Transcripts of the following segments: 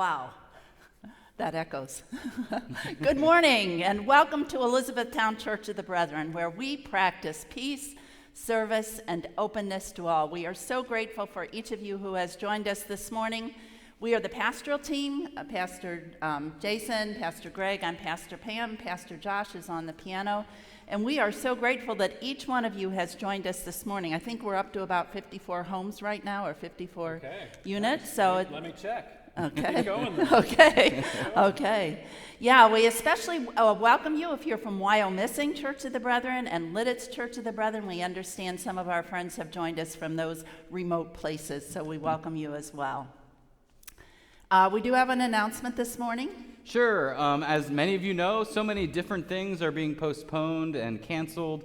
Wow, that echoes. Good morning, and welcome to Elizabethtown Church of the Brethren, where we practice peace, service, and openness to all. We are so grateful for each of you who has joined us this morning. We are the pastoral team, Pastor Jason, Pastor Greg, I'm Pastor Pam, Pastor Josh is on the piano, and we are so grateful that each one of you has joined us this morning. I think we're up to about 54 homes right now, or 54 units. Nice. So let me check. Okay. Keep going then. Okay. Yeah, we especially welcome you if you're from Wyomissing Church of the Brethren and Lidditz Church of the Brethren. We understand some of our friends have joined us from those remote places, so we welcome you as well. We do have an announcement this morning. Sure. As many of you know, so many different things are being postponed and canceled.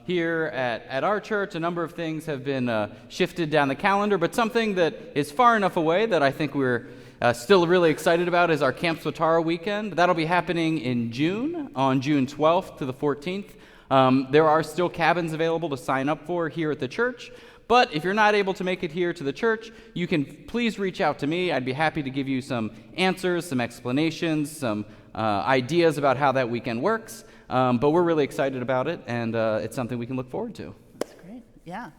Here at our church, a number of things have been shifted down the calendar, but something that is far enough away that I think we're still really excited about is our Camp Swatara weekend. That'll be happening in June, on June 12th to the 14th. There are still cabins available to sign up for here at the church, but if you're not able to make it here to the church, you can please reach out to me. I'd be happy to give you some answers, some explanations, some ideas about how that weekend works. But we're really excited about it, and it's something we can look forward to. That's great. Yeah.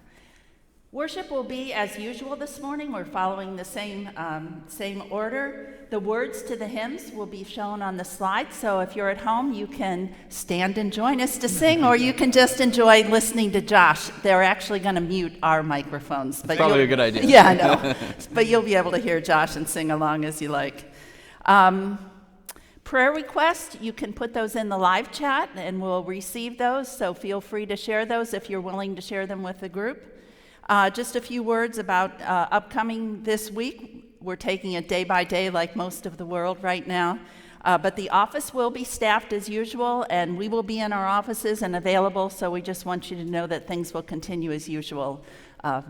Worship will be as usual this morning. We're following the same order. The words to the hymns will be shown on the slide, so if you're at home, you can stand and join us to sing, or you can just enjoy listening to Josh. They're actually going to mute our microphones. But probably a good idea. Yeah, I know. But you'll be able to hear Josh and sing along as you like. Prayer requests, you can put those in the live chat and we'll receive those, so feel free to share those if you're willing to share them with the group. Just a few words about upcoming this week. We're taking it day by day like most of the world right now, but the office will be staffed as usual and we will be in our offices and available, so we just want you to know that things will continue as usual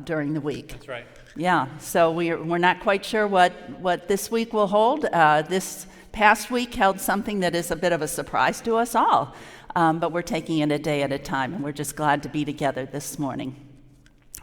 during the week. That's right. Yeah, so we're not quite sure what this week will hold. This past week held something that is a bit of a surprise to us all, but we're taking it a day at a time, and we're just glad to be together this morning.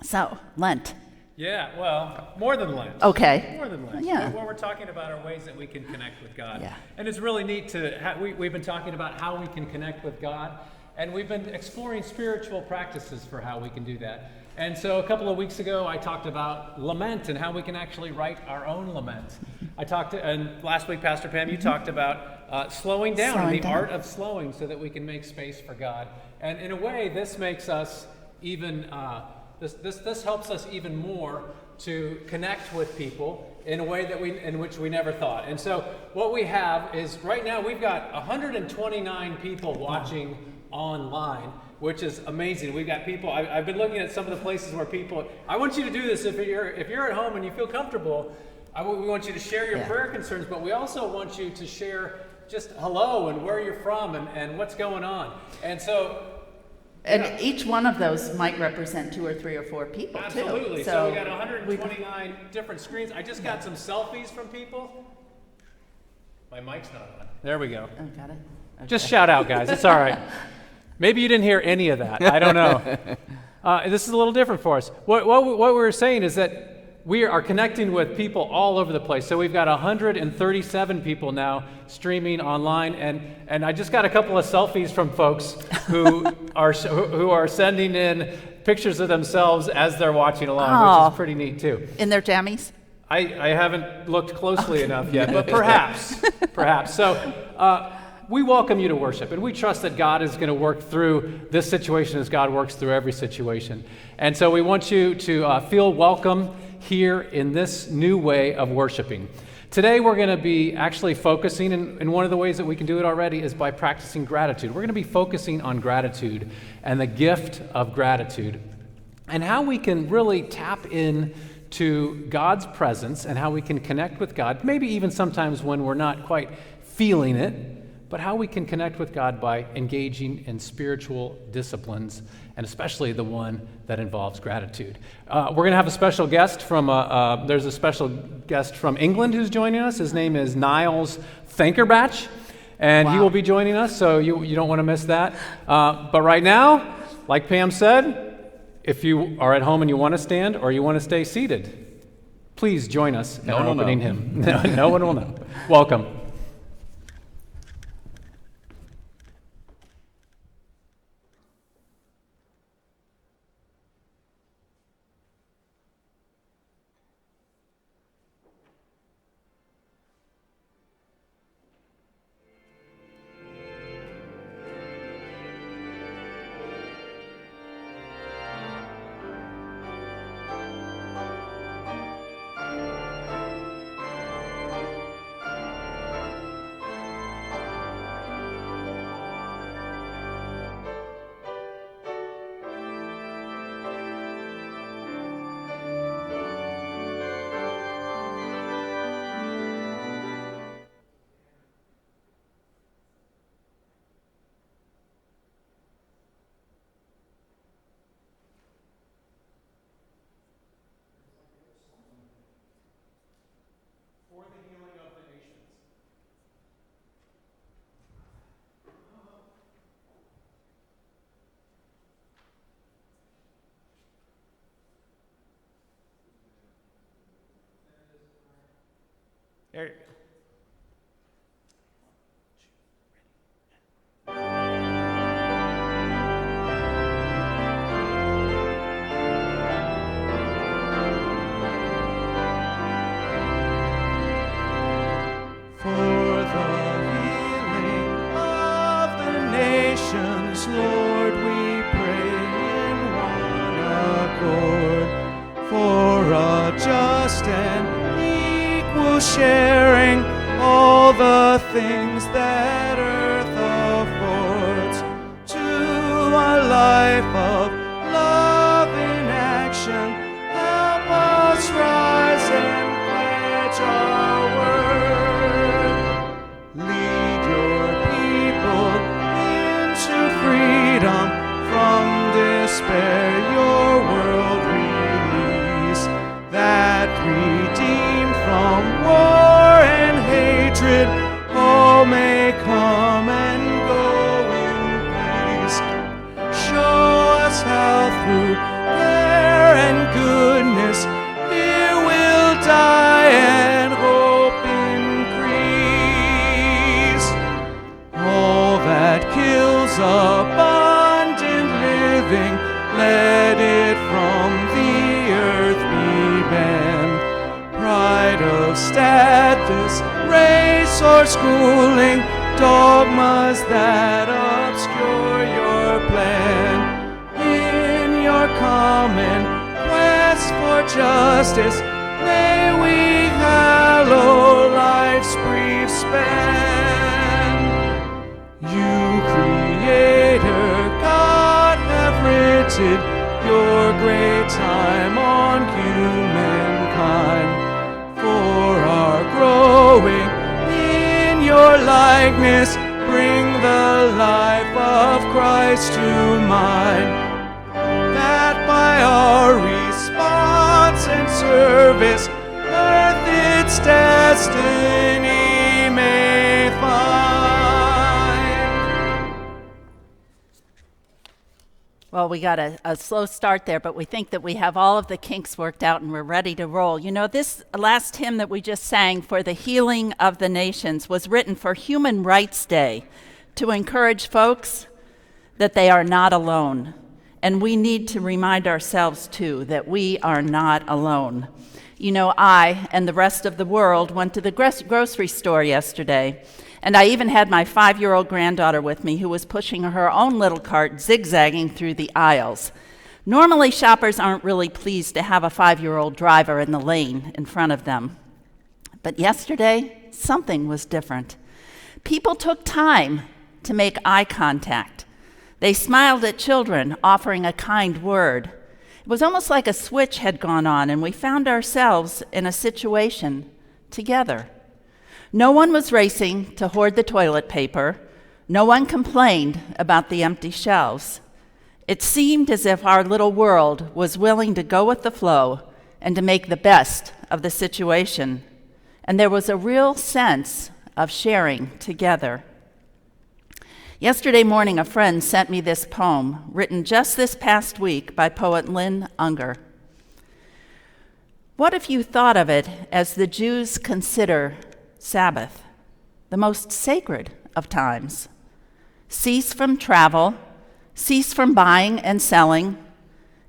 So, Lent. Yeah, well, more than Lent. Okay. More than Lent. Yeah. What we're talking about are ways that we can connect with God. Yeah. And it's really neat to, we've been talking about how we can connect with God, and we've been exploring spiritual practices for how we can do that. And so a couple of weeks ago, I talked about lament and how we can actually write our own lament. And last week, Pastor Pam, you talked about slowing down and the art of slowing so that we can make space for God. And in a way, this makes us even, this helps us even more to connect with people in a way in which we never thought. And so what we have is, right now, we've got 129 people watching online, which is amazing. We've got people, I've been looking at some of the places where people, I want you to do this if you're at home and you feel comfortable. We want you to share your prayer concerns, but we also want you to share just hello and where you're from and what's going on. And so... And each one of those might represent 2 or 3 or 4 people, absolutely. too. So we got 129 different screens. I just got some selfies from people. My mic's not on. There we go. Oh, got it? Okay. Just shout out, guys. It's all right. Maybe you didn't hear any of that. I don't know. This is a little different for us. What we're saying is that we are connecting with people all over the place. So we've got 137 people now streaming online, and I just got a couple of selfies from folks who are sending in pictures of themselves as they're watching along, which is pretty neat too. In their jammies? I haven't looked closely enough yet, but perhaps. So we welcome you to worship, and we trust that God is going to work through this situation as God works through every situation. And so we want you to feel welcome here in this new way of worshiping. Today we're going to be actually focusing, and one of the ways that we can do it already is by practicing gratitude. We're going to be focusing on gratitude and the gift of gratitude and how we can really tap in to God's presence and how we can connect with God, maybe even sometimes when we're not quite feeling it, but how we can connect with God by engaging in spiritual disciplines, and especially the one that involves gratitude. We're going to have a special guest there's a special guest from England who's joining us. His name is Niles Thankerbatch, and he will be joining us, so you don't want to miss that. But right now, like Pam said, if you are at home and you want to stand or you want to stay seated, please join us in No our one will opening know. hymn. No one will know. Welcome. There you go. For the healing of the nations, Lord, we pray in one accord. For a just and equal sharing all the things that earth affords, to a life of love in action, help us rise and pledge our word. Lead your people into freedom from despair, your world release, that redeemed from war and hatred, all may come and go in peace. Show us how through prayer and goodness fear will die and hope increase. All that kills abundant living, let it from the earth be banned. Pride of status, race, or schooling, dogmas that obscure your plan. In your common quest for justice, may we hallow life's brief span. You, Creator God, have written your great time on humankind. For our growing in your likeness, bring the life of Christ to mind, that by our response and service, earth its destiny may find. Well, we got a slow start there, but we think that we have all of the kinks worked out and we're ready to roll. You know, this last hymn that we just sang for the healing of the nations was written for Human Rights Day to encourage folks that they are not alone. And we need to remind ourselves, too, that we are not alone. You know, I and the rest of the world went to the grocery store yesterday, and I even had my 5-year-old granddaughter with me who was pushing her own little cart, zigzagging through the aisles. Normally, shoppers aren't really pleased to have a 5-year-old driver in the lane in front of them. But yesterday, something was different. People took time to make eye contact. They smiled at children, offering a kind word. It was almost like a switch had gone on, and we found ourselves in a situation together. No one was racing to hoard the toilet paper. No one complained about the empty shelves. It seemed as if our little world was willing to go with the flow and to make the best of the situation. And there was a real sense of sharing together. Yesterday morning, a friend sent me this poem, written just this past week by poet Lynn Unger. What if you thought of it as the Jews consider Sabbath, the most sacred of times? Cease from travel, cease from buying and selling,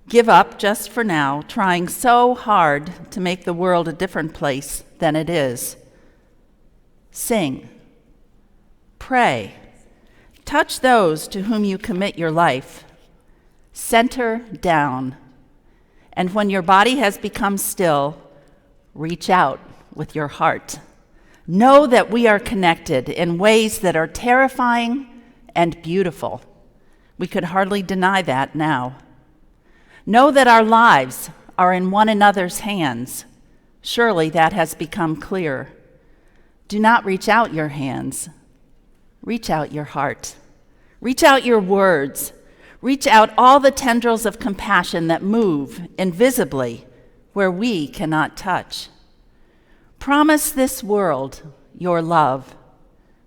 give up just for now, trying so hard to make the world a different place than it is. Sing, pray, touch those to whom you commit your life. Center down, and when your body has become still, reach out with your heart. Know that we are connected in ways that are terrifying and beautiful. We could hardly deny that now. Know that our lives are in one another's hands. Surely that has become clear. Do not reach out your hands. Reach out your heart. Reach out your words. Reach out all the tendrils of compassion that move invisibly where we cannot touch. Promise this world your love,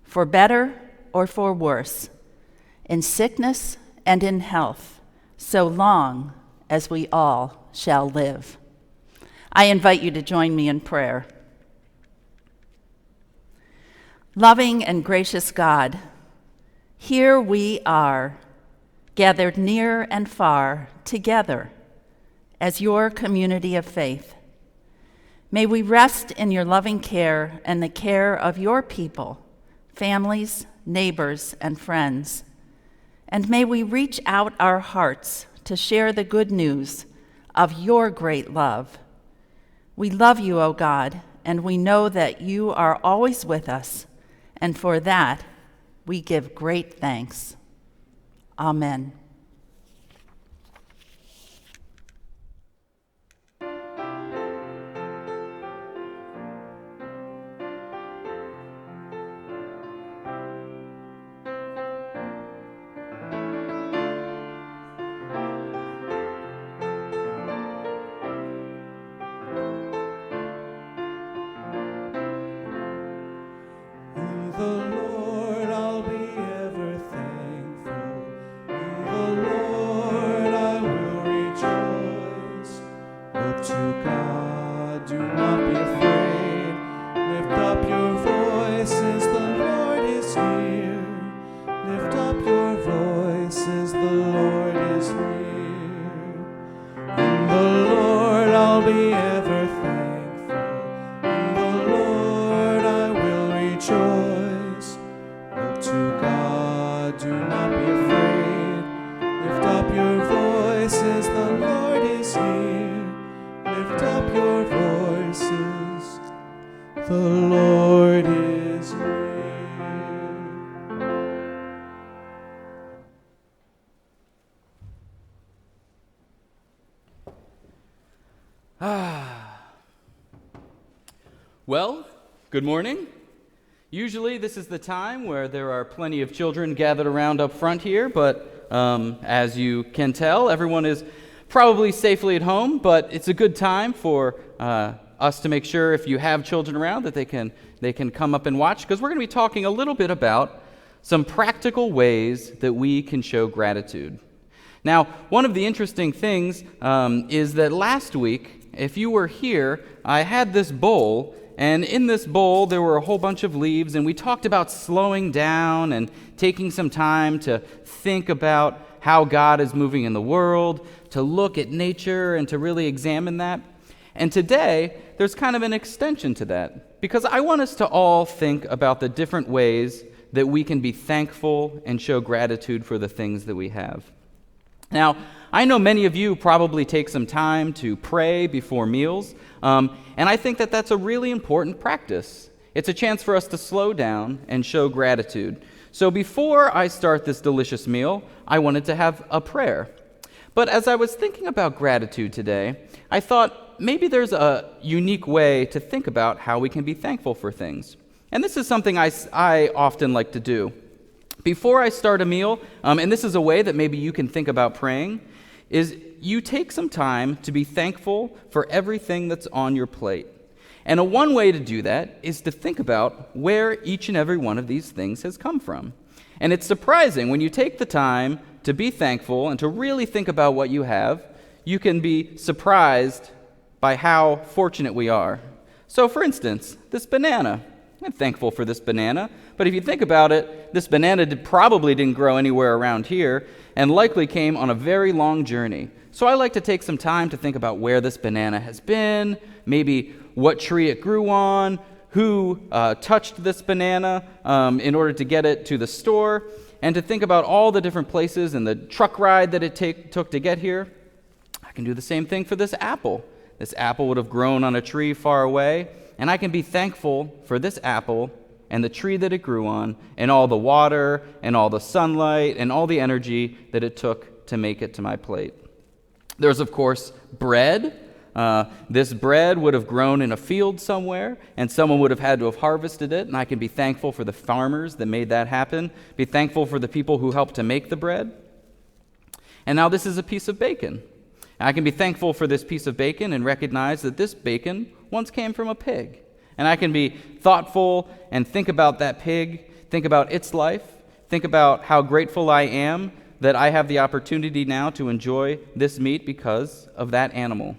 for better or for worse, in sickness and in health, so long as we all shall live. I invite you to join me in prayer. Loving and gracious God, here we are, gathered near and far together as your community of faith. May we rest in your loving care and the care of your people, families, neighbors, and friends. And may we reach out our hearts to share the good news of your great love. We love you, O God, and we know that you are always with us, and for that we give great thanks. Amen. In the Lord I'll be ever thankful. In the Lord I will rejoice. Look to God, do not be afraid. Lift up your voices, the Lord is near. Lift up your voices, the Lord is near. In the Lord I'll be ever thankful. In the Lord I will rejoice. Look to God, do not be afraid. Lift up your voices, the Lord is near. Lift up your voices, the Lord is near. Well, good morning. Usually this is the time where there are plenty of children gathered around up front here, but as you can tell, everyone is probably safely at home, but it's a good time for us to make sure if you have children around that they can come up and watch, because we're going to be talking a little bit about some practical ways that we can show gratitude. Now, one of the interesting things is that last week, if you were here, I had this bowl, and in this bowl there were a whole bunch of leaves, and we talked about slowing down and taking some time to think about how God is moving in the world, to look at nature and to really examine that. And today, there's kind of an extension to that, because I want us to all think about the different ways that we can be thankful and show gratitude for the things that we have. Now, I know many of you probably take some time to pray before meals, and I think that that's a really important practice. It's a chance for us to slow down and show gratitude. So before I start this delicious meal, I wanted to have a prayer. But as I was thinking about gratitude today, I thought maybe there's a unique way to think about how we can be thankful for things. And this is something I often like to do. Before I start a meal, and this is a way that maybe you can think about praying, is you take some time to be thankful for everything that's on your plate. And one way to do that is to think about where each and every one of these things has come from. And it's surprising when you take the time to be thankful and to really think about what you have, you can be surprised by how fortunate we are. So, for instance, this banana. I'm thankful for this banana, but if you think about it, this banana probably didn't grow anywhere around here and likely came on a very long journey. So I like to take some time to think about where this banana has been, maybe what tree it grew on, who touched this banana in order to get it to the store, and to think about all the different places and the truck ride that it took to get here. I can do the same thing for this apple. This apple would have grown on a tree far away, and I can be thankful for this apple and the tree that it grew on, and all the water, and all the sunlight, and all the energy that it took to make it to my plate. There's, of course, bread. This bread would have grown in a field somewhere, and someone would have had to have harvested it, and I can be thankful for the farmers that made that happen, be thankful for the people who helped to make the bread. And now this is a piece of bacon. I can be thankful for this piece of bacon and recognize that this bacon once came from a pig. And I can be thoughtful and think about that pig, think about its life, think about how grateful I am that I have the opportunity now to enjoy this meat because of that animal.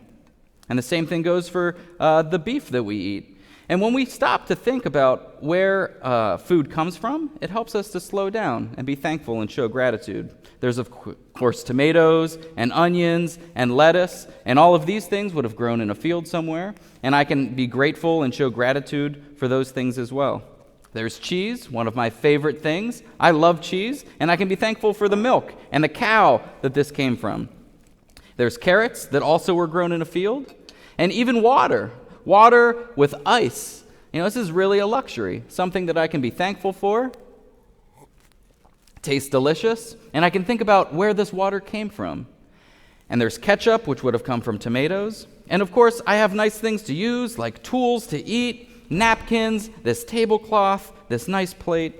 And the same thing goes for the beef that we eat. And when we stop to think about where food comes from, it helps us to slow down and be thankful and show gratitude. There's, of course, tomatoes and onions and lettuce, and all of these things would have grown in a field somewhere, and I can be grateful and show gratitude for those things as well. There's cheese, one of my favorite things. I love cheese, and I can be thankful for the milk and the cow that this came from. There's carrots that also were grown in a field, and even water with ice. This is really a luxury, something that I can be thankful for. Tastes delicious, and I can think about where this water came from. And there's ketchup, which would have come from tomatoes. And of course, I have nice things to use, like tools to eat, napkins, this tablecloth, this nice plate.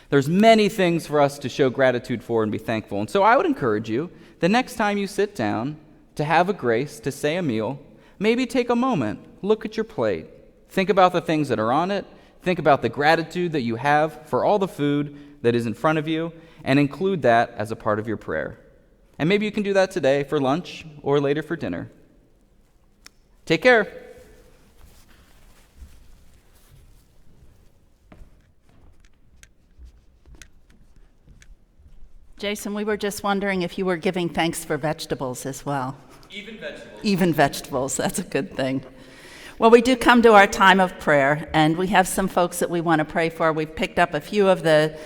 There's many things for us to show gratitude for and be thankful. And so I would encourage you, the next time you sit down to have a grace, to say a meal, maybe take a moment, look at your plate, think about the things that are on it, think about the gratitude that you have for all the food that is in front of you, and include that as a part of your prayer. And maybe you can do that today for lunch or later for dinner. Take care. Jason, we were just wondering if you were giving thanks for vegetables as well. Even vegetables. Even vegetables, that's a good thing. Well, we do come to our time of prayer, and we have some folks that we want to pray for. We've picked up a few of the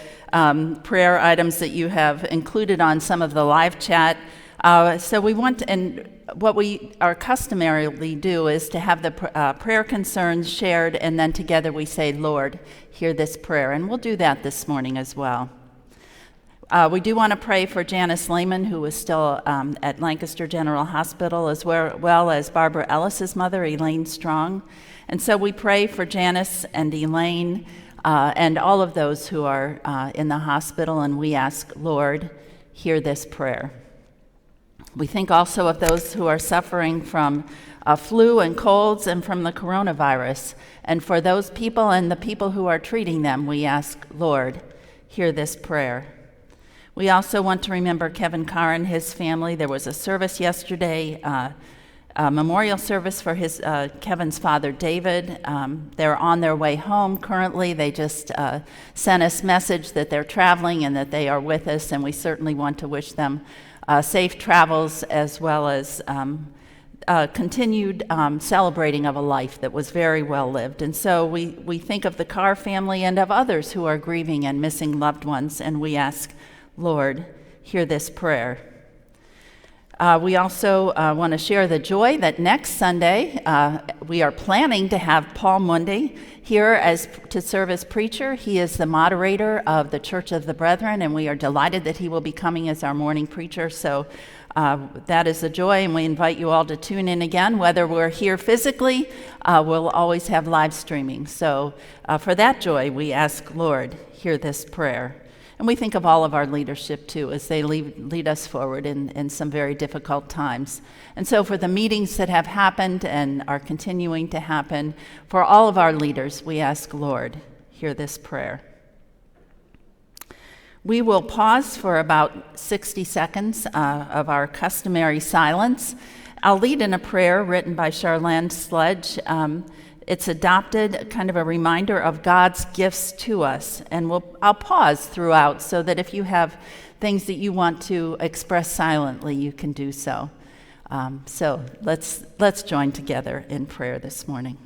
prayer items that you have included on some of the live chat. So we want to, and what we are customarily do is to have the prayer concerns shared, and then together we say, Lord, hear this prayer. And we'll do that this morning as well. We do want to pray for Janice Lehman, who is still at Lancaster General Hospital, as well as Barbara Ellis's mother, Elaine Strong. And so we pray for Janice and Elaine and all of those who are in the hospital, and we ask, Lord, hear this prayer. We think also of those who are suffering from flu and colds and from the coronavirus. And for those people and the people who are treating them, we ask, Lord, hear this prayer. We also want to remember Kevin Carr and his family. There was a service yesterday, a memorial service for Kevin's father, David. They're on their way home currently. They just sent us a message that they're traveling and that they are with us, and we certainly want to wish them safe travels as well as continued celebrating of a life that was very well lived. And so we think of the Carr family and of others who are grieving and missing loved ones, and we ask, Lord, hear this prayer. We also want to share the joy that next Sunday we are planning to have Paul Mundy here to serve as preacher. He is the moderator of the Church of the Brethren, and we are delighted that he will be coming as our morning preacher. So that is a joy, and we invite you all to tune in again. Whether we're here physically, we'll always have live streaming. So for that joy, we ask, Lord, hear this prayer. And we think of all of our leadership, too, as they lead us forward in some very difficult times. And so for the meetings that have happened and are continuing to happen, for all of our leaders, we ask, Lord, hear this prayer. We will pause for about 60 seconds of our customary silence. I'll lead in a prayer written by Charlene Sledge. It's adopted, kind of a reminder of God's gifts to us. And I'll pause throughout so that if you have things that you want to express silently, you can do so. So let's join together in prayer this morning.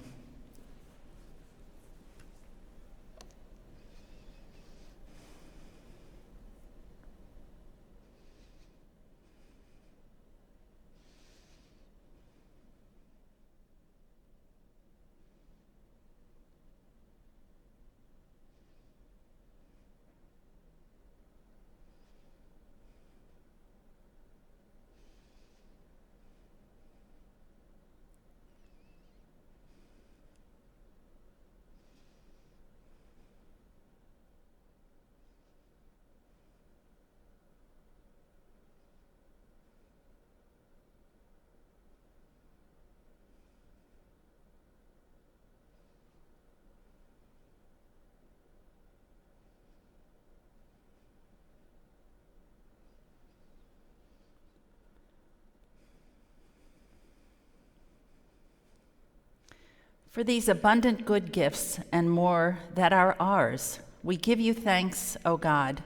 For these abundant good gifts and more that are ours, we give you thanks, O God.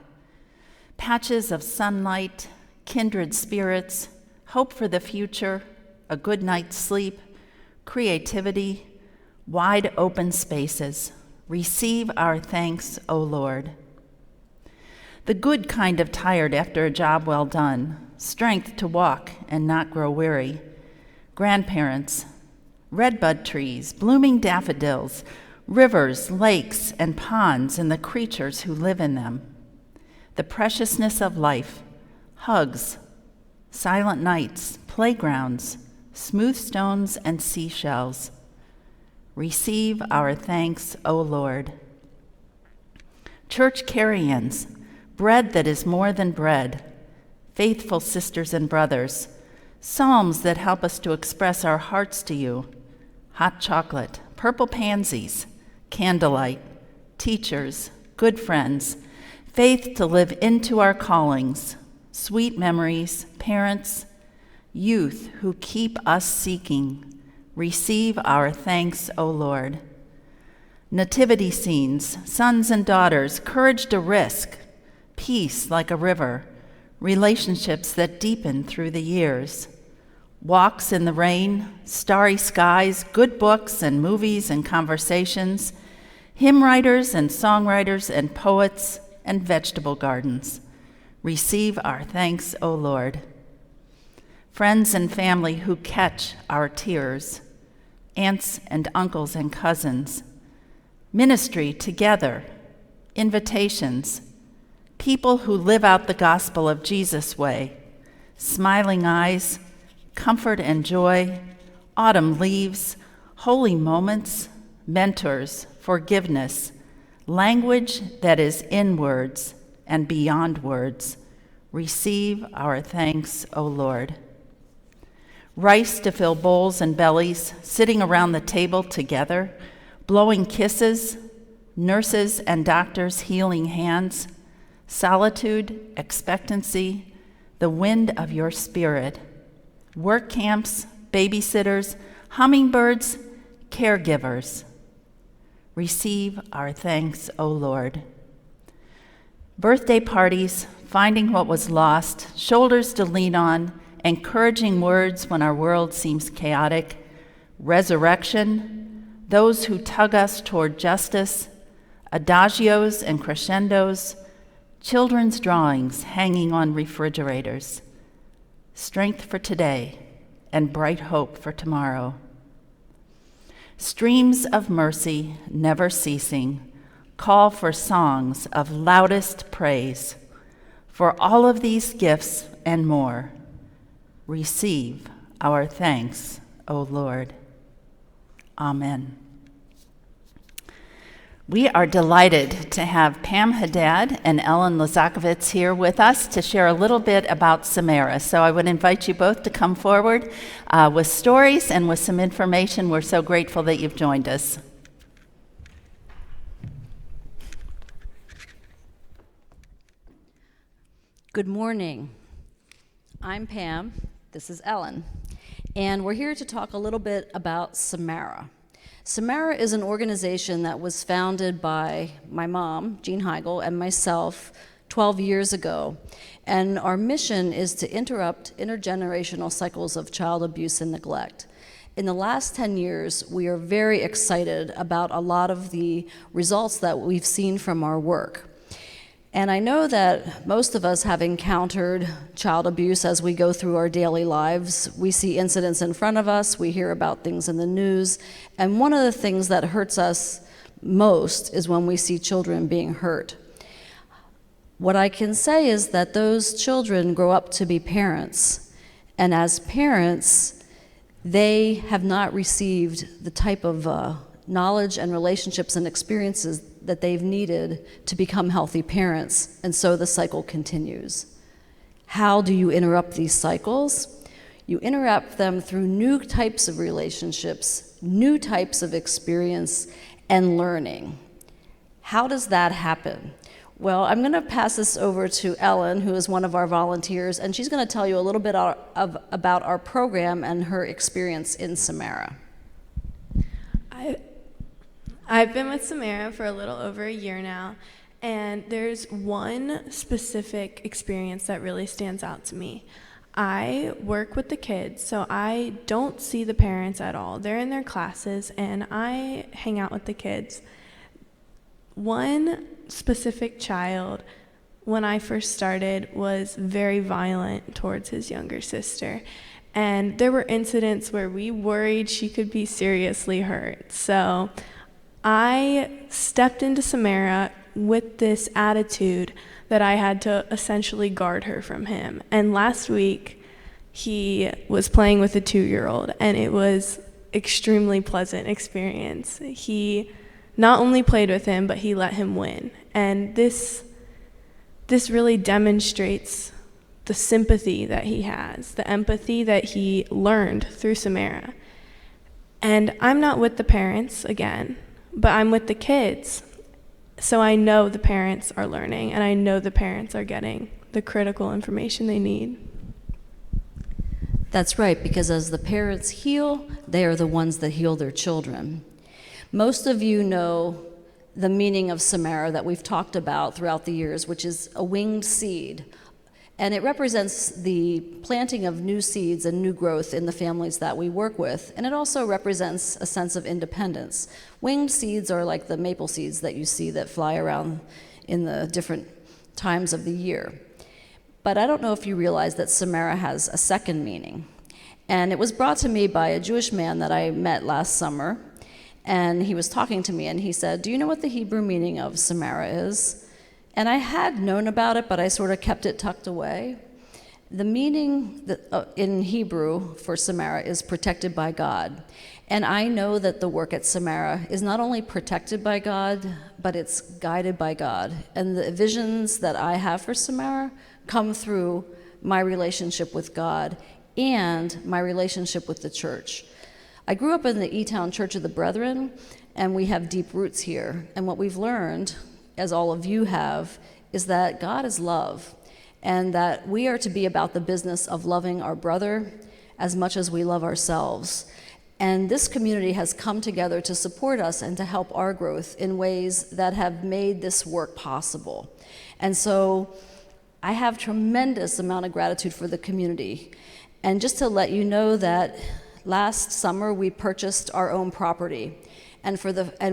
Patches of sunlight, kindred spirits, hope for the future, a good night's sleep, creativity, wide open spaces. Receive our thanks, O Lord. The good kind of tired after a job well done, strength to walk and not grow weary, grandparents, redbud trees, blooming daffodils, rivers, lakes, and ponds, and the creatures who live in them. The preciousness of life, hugs, silent nights, playgrounds, smooth stones, and seashells. Receive our thanks, O Lord. Church carry-ins, bread that is more than bread, faithful sisters and brothers, psalms that help us to express our hearts to you, hot chocolate, purple pansies, candlelight, teachers, good friends, faith to live into our callings, sweet memories, parents, youth who keep us seeking. Receive our thanks, O Lord. Nativity scenes, sons and daughters, courage to risk, peace like a river, relationships that deepen through the years. Walks in the rain, starry skies, good books and movies and conversations, hymn writers and songwriters and poets and vegetable gardens. Receive our thanks, O Lord. Friends and family who catch our tears, aunts and uncles and cousins, ministry together, invitations, people who live out the gospel of Jesus' way, smiling eyes, comfort and joy, autumn leaves, holy moments, mentors, forgiveness, language that is in words and beyond words. Receive our thanks, O Lord. Rice to fill bowls and bellies, sitting around the table together, blowing kisses, nurses and doctors healing hands, solitude, expectancy, the wind of your spirit, work camps, babysitters, hummingbirds, caregivers. Receive our thanks, O Lord. Birthday parties, finding what was lost, shoulders to lean on, encouraging words when our world seems chaotic, resurrection, those who tug us toward justice, adagios and crescendos, children's drawings hanging on refrigerators, strength for today and bright hope for tomorrow. Streams of mercy never ceasing, call for songs of loudest praise. For all of these gifts and more, receive our thanks, O Lord. Amen. We are delighted to have Pam Haddad and Ellen Lazakovitz here with us to share a little bit about Samara. So I would invite you both to come forward with stories and with some information. We're so grateful that you've joined us. Good morning. I'm Pam. This is Ellen. And we're here to talk a little bit about Samara. Samara is an organization that was founded by my mom, Jean Heigl, and myself 12 years ago. And our mission is to interrupt intergenerational cycles of child abuse and neglect. In the last 10 years, we are very excited about a lot of the results that we've seen from our work. And I know that most of us have encountered child abuse as we go through our daily lives. We see incidents in front of us, we hear about things in the news, and one of the things that hurts us most is when we see children being hurt. What I can say is that those children grow up to be parents, and as parents, they have not received the type of knowledge and relationships and experiences that they've needed to become healthy parents, and so the cycle continues. How do you interrupt these cycles? You interrupt them through new types of relationships, new types of experience, and learning. How does that happen? Well, I'm going to pass this over to Ellen, who is one of our volunteers, and she's going to tell you a little bit about our program and her experience in Samara. I've been with Samara for a little over a year now, and there's one specific experience that really stands out to me. I work with the kids, so I don't see the parents at all. They're in their classes, and I hang out with the kids. One specific child, when I first started, was very violent towards his younger sister. And there were incidents where we worried she could be seriously hurt. So I stepped into Samara with this attitude that I had to essentially guard her from him. And last week, he was playing with a 2-year-old, and it was extremely pleasant experience. He not only played with him, but he let him win. And this really demonstrates the sympathy that he has, the empathy that he learned through Samara. And I'm not with the parents again, but I'm with the kids. So I know the parents are learning, and I know the parents are getting the critical information they need. That's right, because as the parents heal, they are the ones that heal their children. Most of you know the meaning of Samara that we've talked about throughout the years, which is a winged seed. And it represents the planting of new seeds and new growth in the families that we work with. And it also represents a sense of independence. Winged seeds are like the maple seeds that you see that fly around in the different times of the year. But I don't know if you realize that Samara has a second meaning. And it was brought to me by a Jewish man that I met last summer. And he was talking to me, and he said, "Do you know what the Hebrew meaning of Samara is?" And I had known about it, but I sort of kept it tucked away. The meaning in Hebrew for Samara is protected by God. And I know that the work at Samara is not only protected by God, but it's guided by God. And the visions that I have for Samara come through my relationship with God and my relationship with the church. I grew up in the E-Town Church of the Brethren, and we have deep roots here. And what we've learned, as all of you have, is that God is love, and that we are to be about the business of loving our brother as much as we love ourselves. And this community has come together to support us and to help our growth in ways that have made this work possible. And so I have tremendous amount of gratitude for the community. And just to let you know that last summer we purchased our own property, and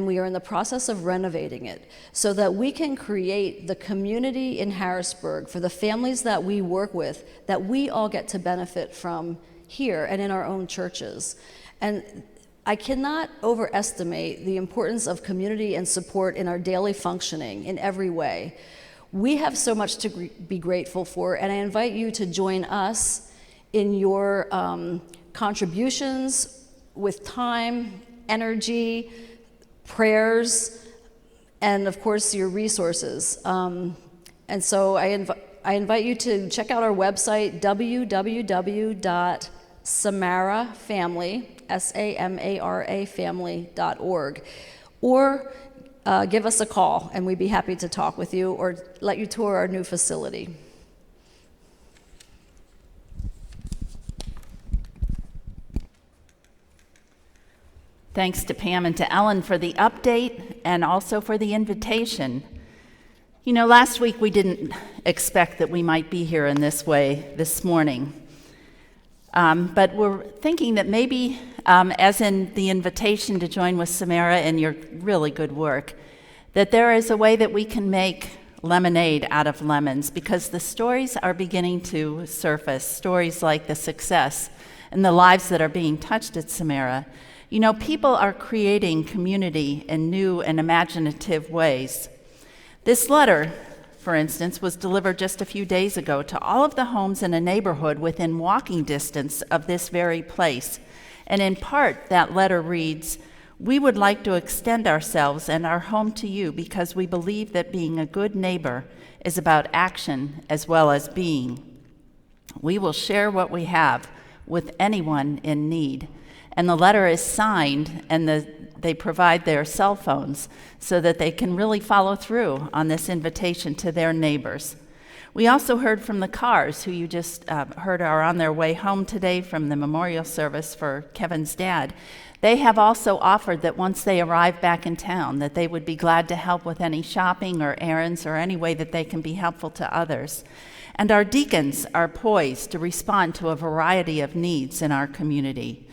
we are in the process of renovating it so that we can create the community in Harrisburg for the families that we work with, that we all get to benefit from here and in our own churches. And I cannot overestimate the importance of community and support in our daily functioning in every way. We have so much to be grateful for, and I invite you to join us in your contributions with time, energy, prayers, and of course your resources. And so I invite you to check out our website, www.samarafamily, S-A-M-A-R-A family.org, or give us a call, and we'd be happy to talk with you or let you tour our new facility. Thanks to Pam and to Ellen for the update and also for the invitation. You know, last week we didn't expect that we might be here in this way this morning. But we're thinking that maybe, as in the invitation to join with Samara in your really good work, that there is a way that we can make lemonade out of lemons, because the stories are beginning to surface, stories like the success and the lives that are being touched at Samara. You know, people are creating community in new and imaginative ways. This letter, for instance, was delivered just a few days ago to all of the homes in a neighborhood within walking distance of this very place. And in part, that letter reads, "We would like to extend ourselves and our home to you because we believe that being a good neighbor is about action as well as being. We will share what we have with anyone in need." And the letter is signed, and they provide their cell phones so that they can really follow through on this invitation to their neighbors. We also heard from the Carrs, who you just heard are on their way home today from the memorial service for Kevin's dad. They have also offered that once they arrive back in town, that they would be glad to help with any shopping or errands or any way that they can be helpful to others. And our deacons are poised to respond to a variety of needs in our community.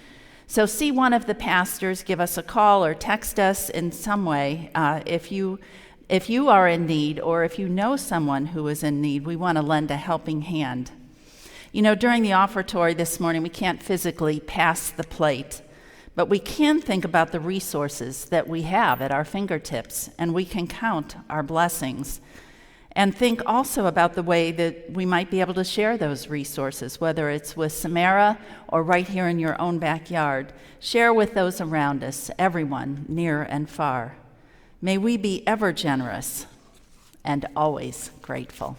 So see one of the pastors, give us a call or text us in some way if you are in need, or if you know someone who is in need. We want to lend a helping hand. You know, during the offertory this morning, we can't physically pass the plate, but we can think about the resources that we have at our fingertips, and we can count our blessings. And think also about the way that we might be able to share those resources, whether it's with Samara or right here in your own backyard. Share with those around us, everyone, near and far. May we be ever generous and always grateful.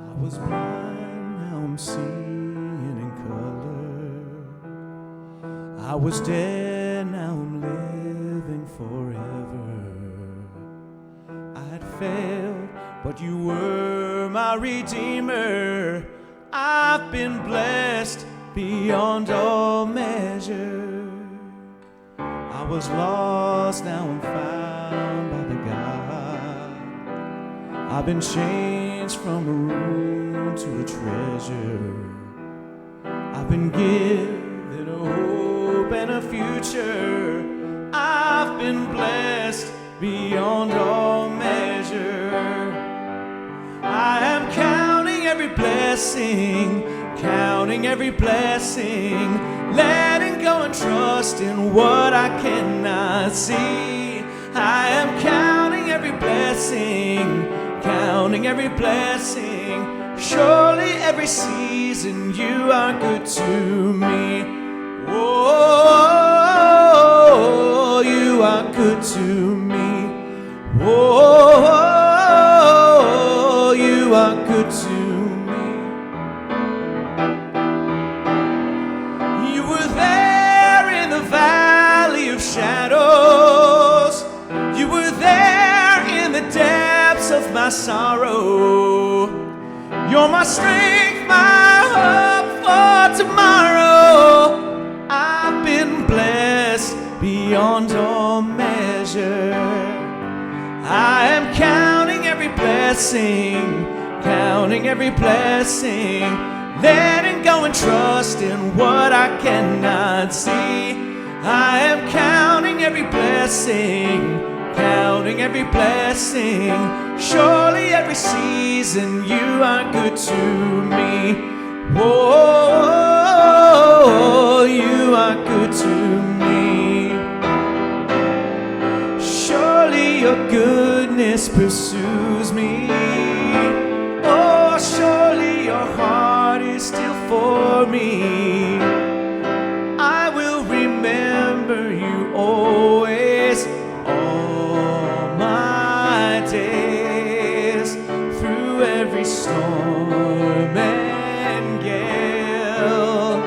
I was blind, now I'm seeing in color. I was dead, now I'm living forever. I had failed, but you were my redeemer. I've been blessed beyond all measure. I was lost, now I'm found by the God. I've been changed from a room to a treasure. I've been given a hope and a future. I've been blessed beyond all measure. I am counting every blessing, counting every blessing, letting go and trust in what I cannot see. I am counting every blessing, counting every blessing. Surely every season you are good to me. Oh, you are good to me. Oh, you are good to me. You were there in the valley of shadows. You were there in the depths of my sorrow. You're my strength, my hope for tomorrow. I've been blessed beyond all measure. I am counting every blessing, counting every blessing, letting go and trust in what I cannot see. I am counting every blessing, counting every blessing. Surely every season you are good to me. Oh, you are good to me. Surely your goodness pursues me. Oh, surely your heart is still for me. I will remember you always, all my days, through every storm and gale.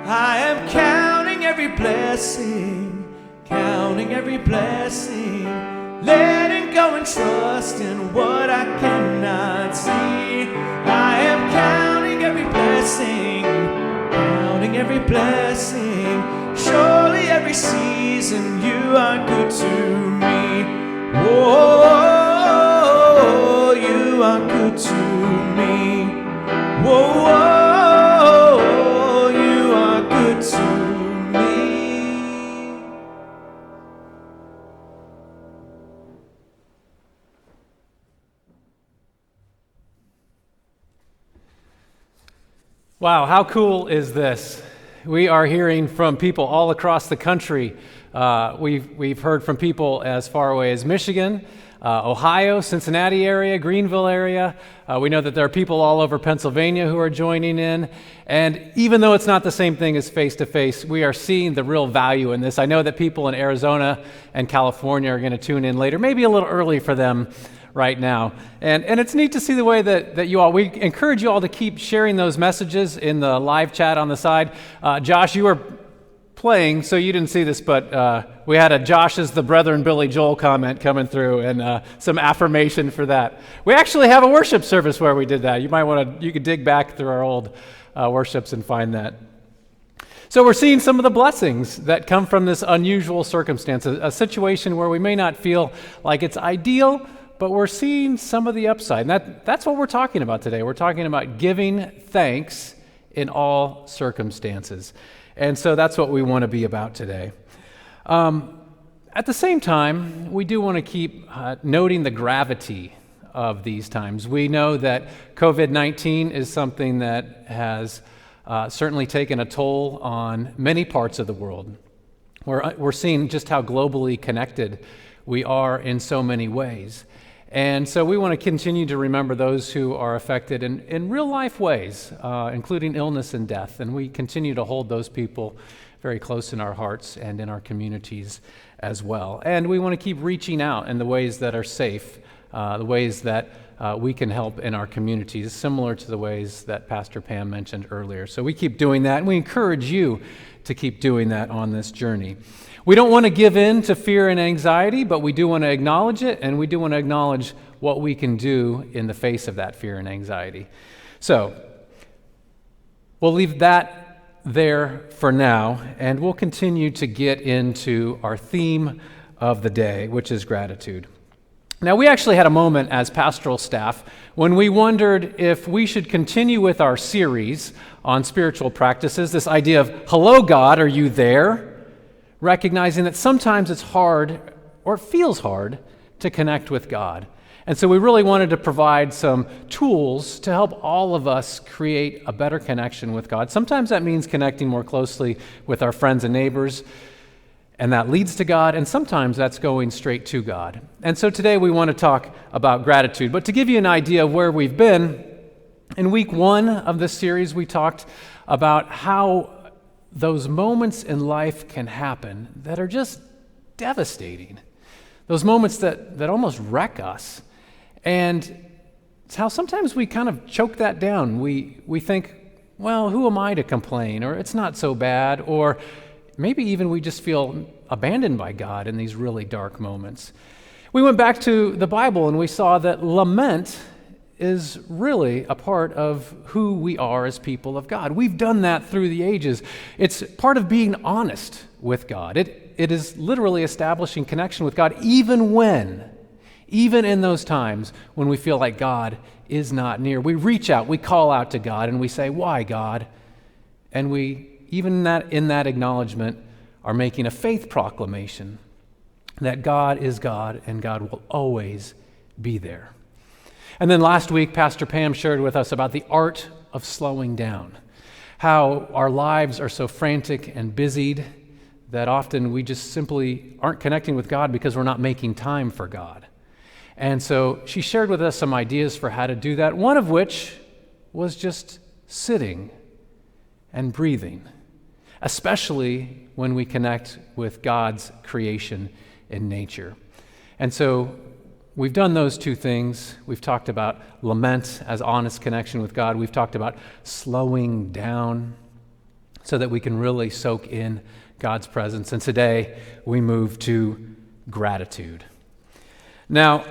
I am counting every blessing, every blessing, letting go and trust in what I cannot see. I am counting every blessing, counting every blessing. Surely every season you are good to me. Oh, you are good to me. Oh, you are good to me. Wow, how cool is this? We are hearing from people all across the country. We've heard from people as far away as Michigan, Ohio, Cincinnati area, Greenville area. We know that there are people all over Pennsylvania who are joining in. And even though it's not the same thing as face-to-face, we are seeing the real value in this. I know that people in Arizona and California are going to tune in later, maybe a little early for them right now. And it's neat to see the way that we encourage you all to keep sharing those messages in the live chat on the side. Josh, you were playing, so you didn't see this, but we had a Josh is the Brethren Billy Joel comment coming through, and some affirmation for that. We actually have a worship service where we did that. You could dig back through our old worships and find that. So we're seeing some of the blessings that come from this unusual circumstance, a situation where we may not feel like it's ideal, but we're seeing some of the upside. And that's what we're talking about today. We're talking about giving thanks in all circumstances. And so that's what we want to be about today. At the same time, we do want to keep noting the gravity of these times. We know that COVID-19 is something that has certainly taken a toll on many parts of the world. We're seeing just how globally connected we are in so many ways. And so we want to continue to remember those who are affected in real life ways, including illness and death. And we continue to hold those people very close in our hearts and in our communities as well. And we want to keep reaching out in the ways that are safe, the ways that we can help in our communities, similar to the ways that Pastor Pam mentioned earlier. So we keep doing that, and we encourage you to keep doing that on this journey. We don't want to give in to fear and anxiety, but we do want to acknowledge it, and we do want to acknowledge what we can do in the face of that fear and anxiety. So we'll leave that there for now, and we'll continue to get into our theme of the day, which is gratitude. Now, we actually had a moment as pastoral staff when we wondered if we should continue with our series on spiritual practices, this idea of, hello, God, are you there? Recognizing that sometimes it's hard, or it feels hard, to connect with God. And so we really wanted to provide some tools to help all of us create a better connection with God. Sometimes that means connecting more closely with our friends and neighbors, and that leads to God, and sometimes that's going straight to God. And so today we want to talk about gratitude. But to give you an idea of where we've been, in week 1 of this series we talked about how those moments in life can happen that are just devastating. Those moments that almost wreck us. And it's how sometimes we kind of choke that down. We think, well, who am I to complain? Or it's not so bad. Or maybe even we just feel abandoned by God in these really dark moments. We went back to the Bible and we saw that lament is really a part of who we are as people of God. We've done that through the ages. It's part of being honest with God. It is literally establishing connection with God even in those times when we feel like God is not near. We reach out, we call out to God, and we say, why, God? And we, even in that acknowledgement, are making a faith proclamation that God is God and God will always be there. And then last week, Pastor Pam shared with us about the art of slowing down, how our lives are so frantic and busied that often we just simply aren't connecting with God because we're not making time for God. And so she shared with us some ideas for how to do that, one of which was just sitting and breathing, especially when we connect with God's creation in nature. And so we've done those two things. We've talked about lament as honest connection with God. We've talked about slowing down so that we can really soak in God's presence. And today we move to gratitude. Now,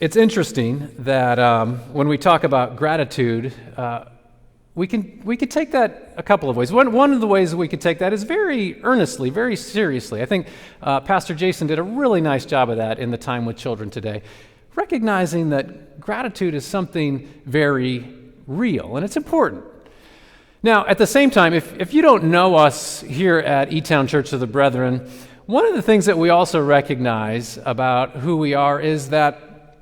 it's interesting that when we talk about gratitude, we can take that a couple of ways. One of the ways that we could take that is very earnestly, very seriously. I think Pastor Jason did a really nice job of that in the time with children today, recognizing that gratitude is something very real, and it's important. Now, at the same time, if you don't know us here at E-Town Church of the Brethren, one of the things that we also recognize about who we are is that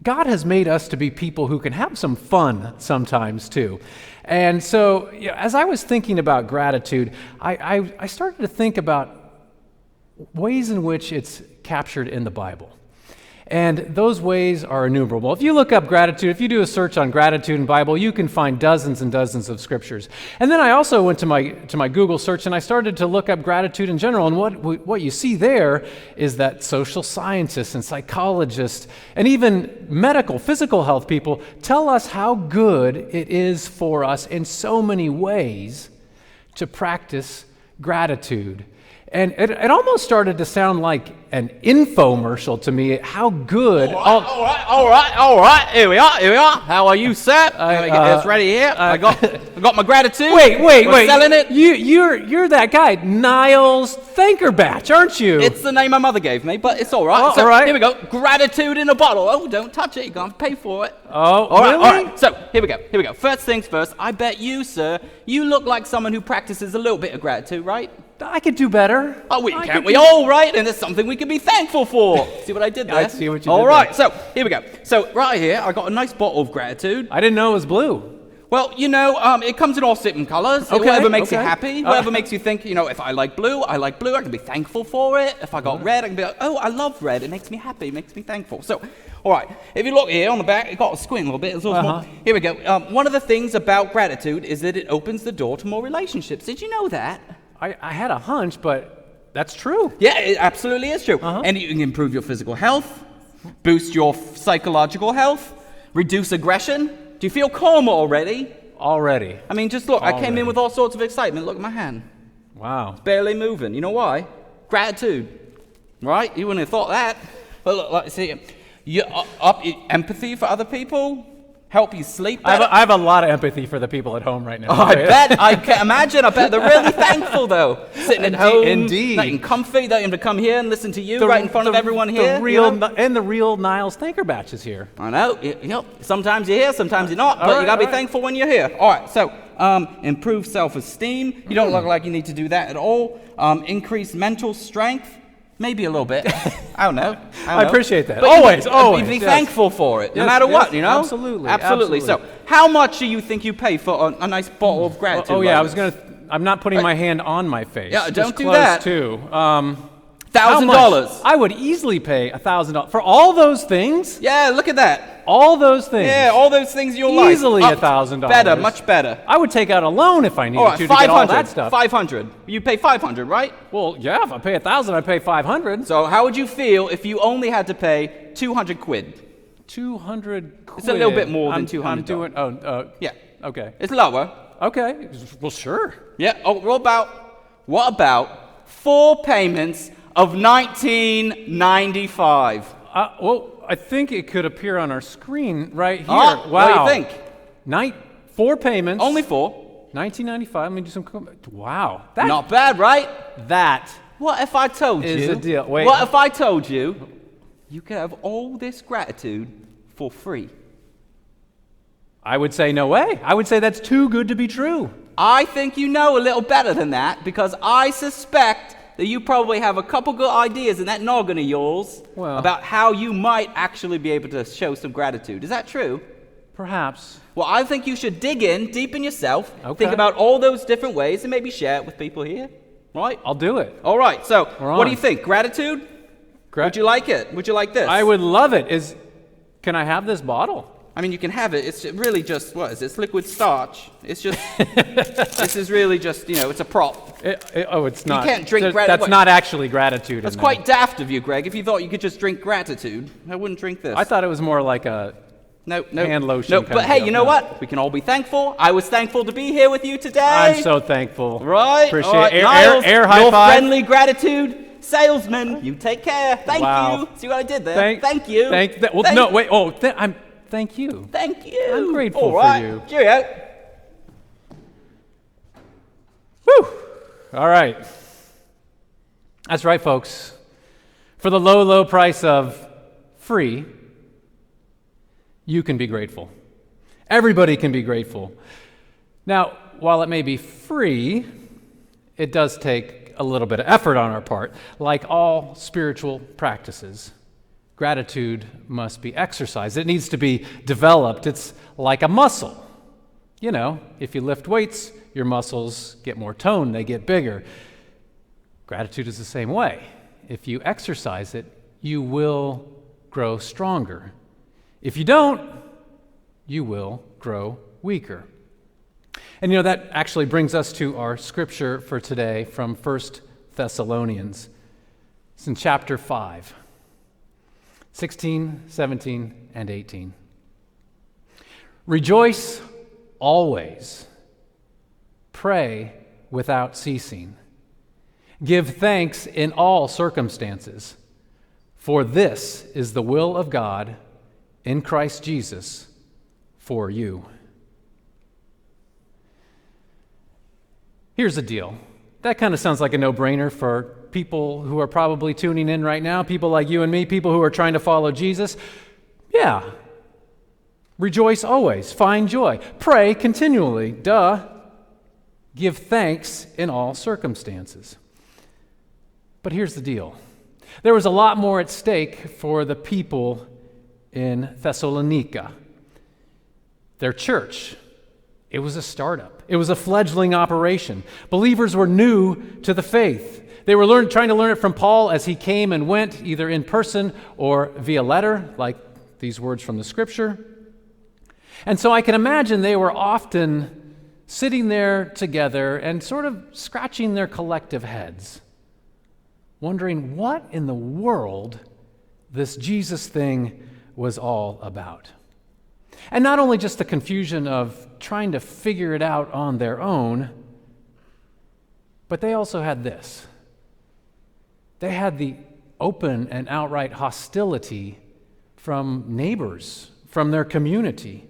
God has made us to be people who can have some fun sometimes too. And so, as I was thinking about gratitude, I started to think about ways in which it's captured in the Bible. And those ways are innumerable. If you look up gratitude, if you do a search on gratitude in Bible, you can find dozens and dozens of scriptures. And then I also went to my Google search and I started to look up gratitude in general. And what you see there is that social scientists and psychologists and even medical, physical health people tell us how good it is for us in so many ways to practice gratitude. And it almost started to sound like an infomercial to me, how good... All right. Here we are. How are you, sir? Let me get this ready here. I got my gratitude. Wait. We're selling it. You're that guy, Niles Thankerbatch, aren't you? It's the name my mother gave me, but it's all right. Oh, So all right. here we go. Gratitude in a bottle. Oh, don't touch it. You're going to have to pay for it. Oh, All right, really? all right. So here we go. First things first, I bet you, sir, you look like someone who practices a little bit of gratitude, right? I could do better. Oh, can't we all, right? And it's something we can be thankful for. See what I did there? I see what you did All right, there. so here we go. So right here, I got a nice bottle of gratitude. I didn't know it was blue. Well, it comes in all different colors. Okay, Whatever makes you okay. happy, whatever makes you think, if I like blue, I can be thankful for it. If I got red, I can be like, oh, I love red. It makes me happy, it makes me thankful. So, all right, if you look here on the back, it got a squint a little bit. It's all small. Here we go. One of the things about gratitude is that it opens the door to more relationships. Did you know that? I had a hunch, but that's true. Yeah, it absolutely is true. And you can improve your physical health, boost your psychological health, reduce aggression. Do you feel calmer already? Already. I mean, just look, I came Already. in with all sorts of excitement. Look at my hand. Wow. Barely moving. You know why? Gratitude. Right? You wouldn't have thought that. But look, like, see, empathy for other people, help you sleep better. I have a lot of empathy for the people at home right now. Oh, I bet. I can imagine. I bet they're really thankful, though. Sitting at home, indeed. nice and comfy. They don't even come here and listen to you right in front of everyone here. The real, you know? and the real Niles Thankerbatch is here. I know. Sometimes you're here, sometimes you're not. But right, you gotta be all right. thankful when you're here. All right. So, improve self-esteem. You don't look like you need to do that at all. Increase mental strength. Maybe a little bit. I don't know. I appreciate that. But Always. Be Yes. thankful for it, no Yes, matter yes, what, you know? absolutely. So, how much do you think you pay for a nice bottle of gratitude? Oh yeah, like this? I'm not putting my hand on my face. Yeah, Just don't do close that. Too. $1,000. I would easily pay $1,000 for all those things. Yeah, look at that. All those things. Yeah, all those things in your life. Easily Up- $1,000. Better, much better. I would take out a loan if I needed All right, to get all 500. that stuff. 500. You pay 500, right? Well, yeah, if I pay 1,000, I pay 500. So how would you feel if you only had to pay 200 quid? 200 quid. It's a little bit more than I'm $200. doing. Yeah. Okay. It's lower. Okay. Well, sure. Yeah. Oh, what about 4 payments of $19.95? Well, I think it could appear on our screen right here. Oh, wow. what do you think? 4 payments. Only 4. $19.95. Let me do some. Wow. Not bad, right? That. What if I told Is you? a deal. Wait. What if I told you you could have all this gratitude for free? I would say no way. I would say that's too good to be true. I think you know a little better than that because I suspect that you probably have a couple good ideas in that noggin of yours about how you might actually be able to show some gratitude. Is that true? Perhaps. Well, I think you should dig in deep in yourself, Okay. think about all those different ways, and maybe share it with people here. Right? I'll do it. All right. So, We're what on. do you think? Gratitude? Would you like it? Would you like this? I would love it. Can I have this bottle? I mean, you can have it. It's really just, what is it? It's liquid starch. It's just, this is really just, it's a prop. It's not. can't drink That's not actually gratitude. That's in quite there. daft of you, Greg. If you thought you could just drink gratitude, I wouldn't drink this. I thought it was more like a No. hand lotion No, kind but of hey, deal. you know No. what? We can all be thankful. I was thankful to be here with you today. I'm so thankful. Right? Appreciate all right, it. Niles, Air high your five. friendly gratitude salesman. You take care. Thank Wow. you. See what I did there? Thank you. Well, Thank- no, wait. Oh, thank you. Thank you. I'm grateful All for right. you. Cheerio. Whew. All right. That's right, folks. For the low, low price of free, you can be grateful. Everybody can be grateful. Now, while it may be free, it does take a little bit of effort on our part. Like all spiritual practices, gratitude must be exercised. It needs to be developed. It's like a muscle. You know, if you lift weights, your muscles get more toned, they get bigger. Gratitude is the same way. If you exercise it, you will grow stronger. If you don't, you will grow weaker. And you know, that actually brings us to our scripture for today from 1 Thessalonians. It's in chapter 5, 16, 17, and 18. Rejoice always. Pray without ceasing. Give thanks in all circumstances, for this is the will of God in Christ Jesus for you. Here's the deal. That kind of sounds like a no-brainer for people who are probably tuning in right now, people like you and me, people who are trying to follow Jesus. Yeah. Rejoice always. Find joy. Pray continually. Duh. Give thanks in all circumstances. But here's the deal. There was a lot more at stake for the people in Thessalonica. Their church, it was a startup. It was a fledgling operation. Believers were new to the faith. They were trying to learn it from Paul as he came and went, either in person or via letter, like these words from the scripture. And so I can imagine they were often sitting there together and sort of scratching their collective heads, wondering what in the world this Jesus thing was all about. And not only just the confusion of trying to figure it out on their own, but they also had this. They had the open and outright hostility from neighbors, from their community.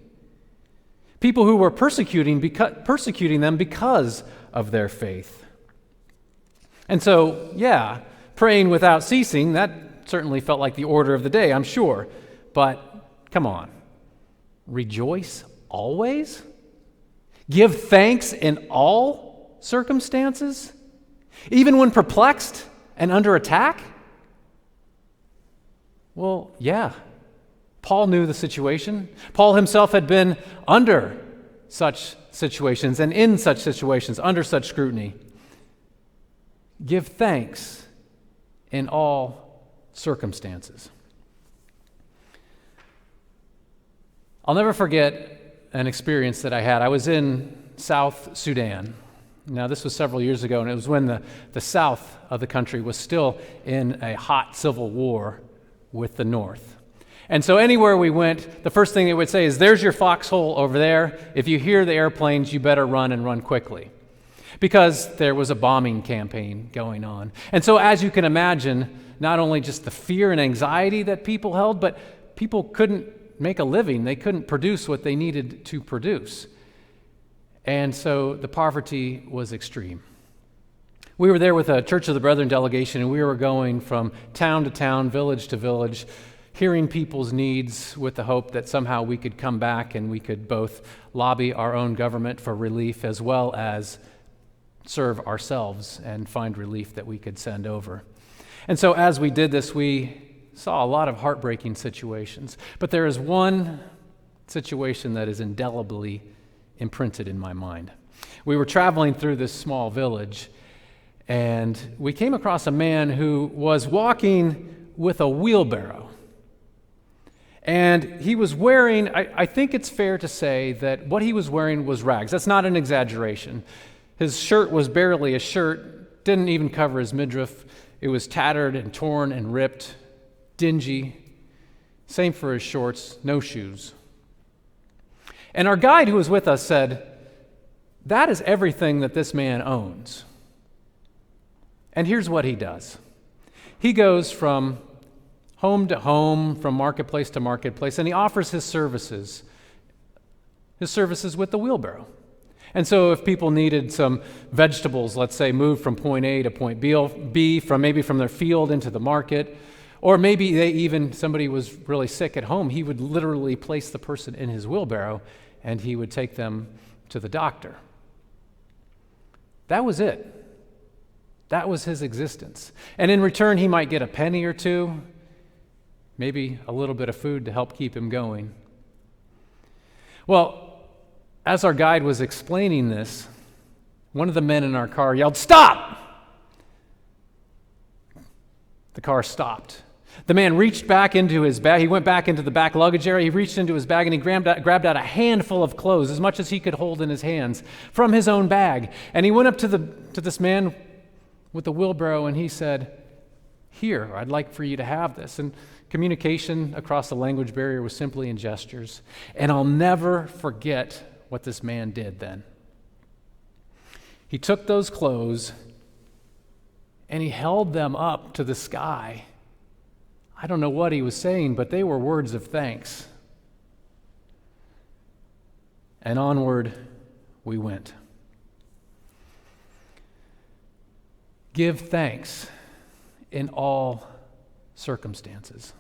People who were persecuting them because of their faith. And so, yeah, praying without ceasing, that certainly felt like the order of the day, I'm sure. But come on. Rejoice always? Give thanks in all circumstances? Even when perplexed and under attack? Well, yeah. Paul knew the situation. Paul himself had been under such situations and in such situations, under such scrutiny. Give thanks in all circumstances. I'll never forget an experience that I had. I was in South Sudan. Now, this was several years ago, and it was when the south of the country was still in a hot civil war with the north. And so anywhere we went, the first thing they would say is, there's your foxhole over there. If you hear the airplanes, you better run and run quickly. Because there was a bombing campaign going on. And so as you can imagine, not only just the fear and anxiety that people held, but people couldn't make a living. They couldn't produce what they needed to produce. And so the poverty was extreme. We were there with a Church of the Brethren delegation, and we were going from town to town, village to village, hearing people's needs with the hope that somehow we could come back and we could both lobby our own government for relief as well as serve ourselves and find relief that we could send over. And so as we did this, we saw a lot of heartbreaking situations. But there is one situation that is indelibly imprinted in my mind. We were traveling through this small village, and we came across a man who was walking with a wheelbarrow. And he was wearing, I think it's fair to say that what he was wearing was rags. That's not an exaggeration. His shirt was barely a shirt, didn't even cover his midriff. It was tattered and torn and ripped, dingy. Same for his shorts, no shoes. And our guide who was with us said, "That is everything that this man owns." And here's what he does. He goes from home to home, from marketplace to marketplace, and he offers his services with the wheelbarrow. And so if people needed some vegetables, let's say, moved from point A to point B, from their field into the market, or maybe somebody was really sick at home, he would literally place the person in his wheelbarrow and he would take them to the doctor. That was it. That was his existence. And in return, he might get a penny or two, maybe a little bit of food to help keep him going. Well, as our guide was explaining this, one of the men in our car yelled, "Stop!" The car stopped. The man reached back into his bag. He went back into the back luggage area. He reached into his bag and he grabbed out a handful of clothes, as much as he could hold in his hands, from his own bag. And he went up to this man with the wheelbarrow and he said, "Here, I'd like for you to have this." And communication across the language barrier was simply in gestures. And I'll never forget what this man did then. He took those clothes and he held them up to the sky. I don't know what he was saying, but they were words of thanks. And onward we went. Give thanks in all circumstances.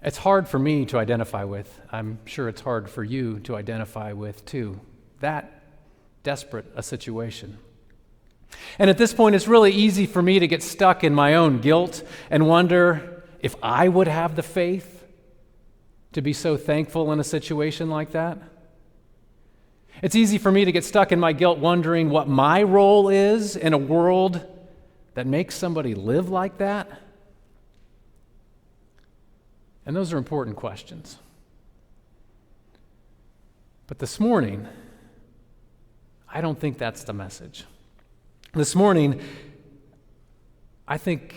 It's hard for me to identify with. I'm sure it's hard for you to identify with too. That desperate a situation. And at this point, it's really easy for me to get stuck in my own guilt and wonder if I would have the faith to be so thankful in a situation like that. It's easy for me to get stuck in my guilt wondering what my role is in a world that makes somebody live like that. And those are important questions. But this morning, I don't think that's the message. This morning, I think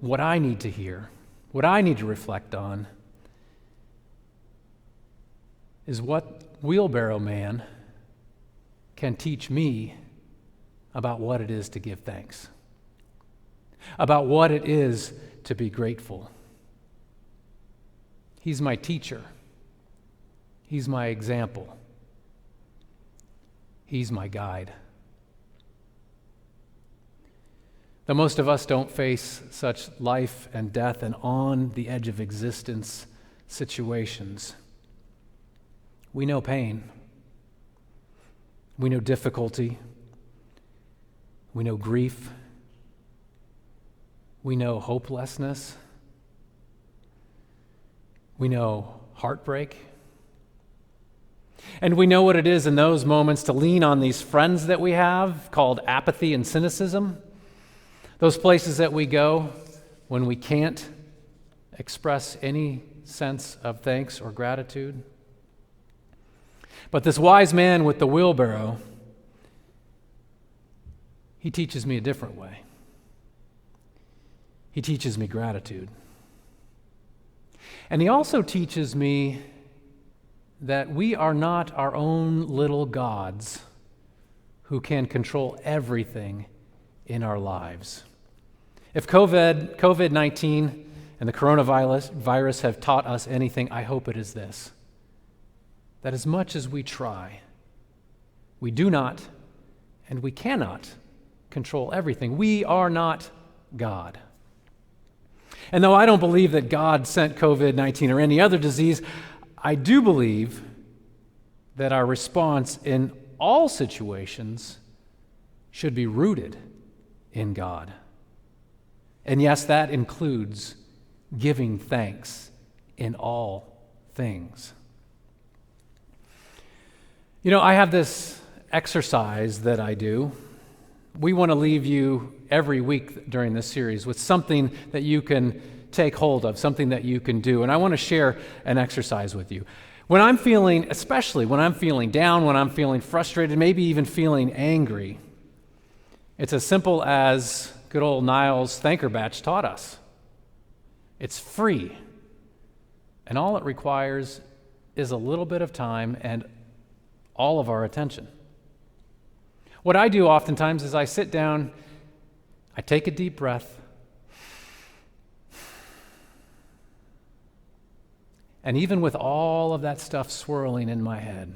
what I need to hear, what I need to reflect on, is what Wheelbarrow Man can teach me about what it is to give thanks, about what it is to be grateful. He's my teacher. He's my example. He's my guide. Though most of us don't face such life and death and on the edge of existence situations, we know pain. We know difficulty. We know grief. We know hopelessness. We know heartbreak. And we know what it is in those moments to lean on these friends that we have called apathy and cynicism. Those places that we go when we can't express any sense of thanks or gratitude. But this wise man with the wheelbarrow, he teaches me a different way. He teaches me gratitude. And he also teaches me that we are not our own little gods who can control everything in our lives. If COVID-19 and the coronavirus have taught us anything, I hope it is this: that as much as we try, we do not and we cannot control everything. We are not God. And though I don't believe that God sent COVID-19 or any other disease, I do believe that our response in all situations should be rooted in God. And yes, that includes giving thanks in all things. You know, I have this exercise that I do. We want to leave you every week during this series with something that you can take hold of, something that you can do. And I want to share an exercise with you. When I'm feeling, especially when I'm feeling down, when I'm feeling frustrated, maybe even feeling angry, it's as simple as good old Niles Thankerbatch taught us. It's free. And all it requires is a little bit of time and all of our attention. What I do oftentimes is I sit down, I take a deep breath, and even with all of that stuff swirling in my head,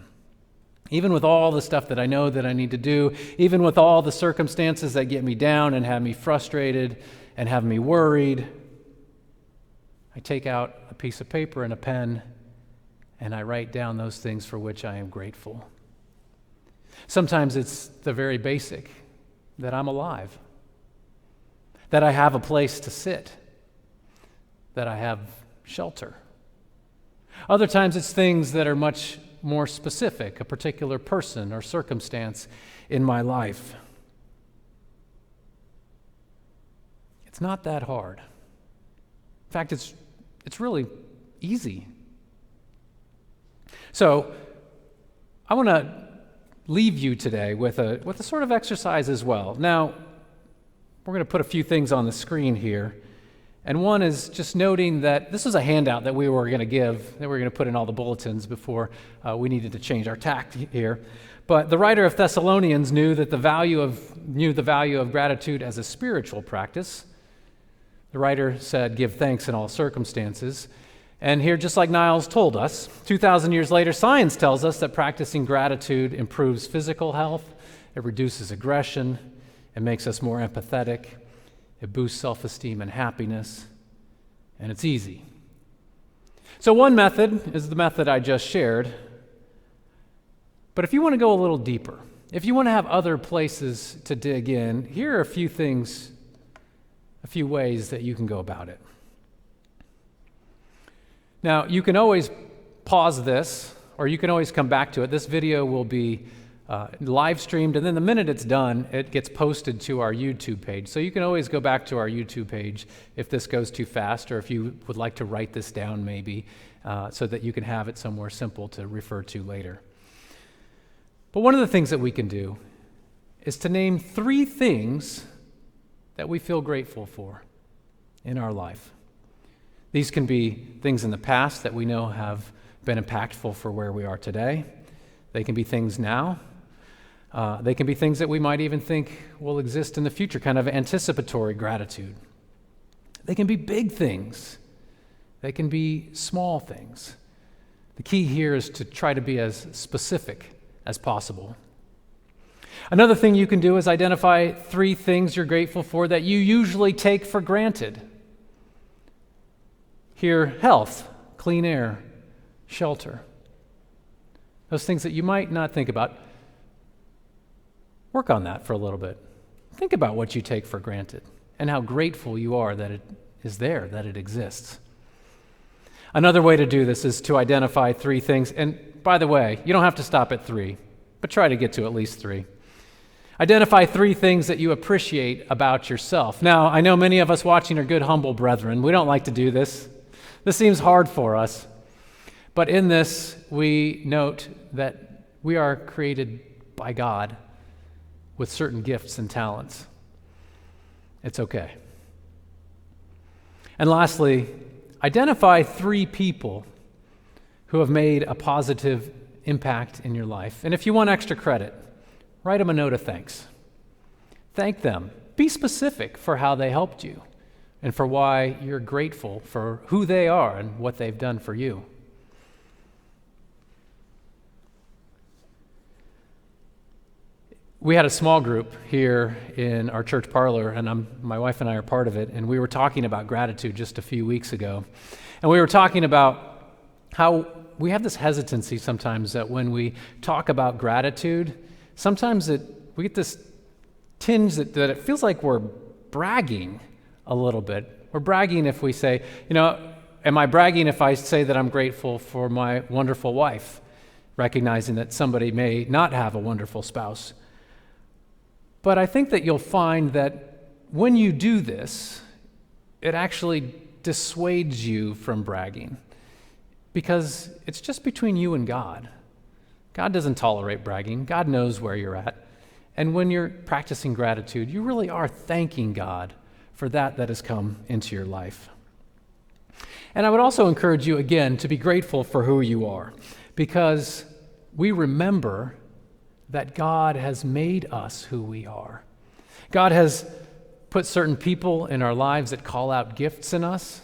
even with all the stuff that I know that I need to do, even with all the circumstances that get me down and have me frustrated and have me worried, I take out a piece of paper and a pen and I write down those things for which I am grateful. Sometimes it's the very basic, that I'm alive, that I have a place to sit, that I have shelter. Other times it's things that are much more specific, a particular person or circumstance in my life. It's not that hard. In fact, it's really easy. So I want to leave you today with a sort of exercise as well. Now, we're going to put a few things on the screen here. And one is just noting that this is a handout that we were going to give, that we were going to put in all the bulletins before we needed to change our tact here. But the writer of Thessalonians knew the value of gratitude as a spiritual practice. The writer said, give thanks in all circumstances. And here, just like Niles told us, 2,000 years later, science tells us that practicing gratitude improves physical health, it reduces aggression, it makes us more empathetic, it boosts self-esteem and happiness, and it's easy. So one method is the method I just shared, but if you want to go a little deeper, if you want to have other places to dig in, here are a few things, a few ways that you can go about it. Now, you can always pause this, or you can always come back to it. This video will be live streamed, and then the minute it's done, it gets posted to our YouTube page. So you can always go back to our YouTube page if this goes too fast, or if you would like to write this down maybe, so that you can have it somewhere simple to refer to later. But one of the things that we can do is to name 3 things that we feel grateful for in our life. These can be things in the past that we know have been impactful for where we are today. They can be things now. They can be things that we might even think will exist in the future, kind of anticipatory gratitude. They can be big things. They can be small things. The key here is to try to be as specific as possible. Another thing you can do is identify 3 things you're grateful for that you usually take for granted. Here, health, clean air, shelter. Those things that you might not think about. Work on that for a little bit. Think about what you take for granted and how grateful you are that it is there, that it exists. Another way to do this is to identify 3 things. And by the way, you don't have to stop at 3, but try to get to at least 3. Identify 3 things that you appreciate about yourself. Now, I know many of us watching are good, humble brethren. We don't like to do this. This seems hard for us. But in this, we note that we are created by God with certain gifts and talents. It's okay. And lastly, identify 3 people who have made a positive impact in your life. And if you want extra credit, write them a note of thanks. Thank them. Be specific for how they helped you and for why you're grateful for who they are and what they've done for you. We had a small group here in our church parlor, and my wife and I are part of it, and we were talking about gratitude just a few weeks ago. And we were talking about how we have this hesitancy sometimes that when we talk about gratitude, sometimes we get this tinge that it feels like we're bragging a little bit. We're bragging if we say, am I bragging if I say that I'm grateful for my wonderful wife, recognizing that somebody may not have a wonderful spouse? But I think that you'll find that when you do this, it actually dissuades you from bragging because it's just between you and God. God doesn't tolerate bragging. God knows where you're at. And when you're practicing gratitude, you really are thanking God for that has come into your life. And I would also encourage you, again, to be grateful for who you are. because we remember that God has made us who we are. God has put certain people in our lives that call out gifts in us.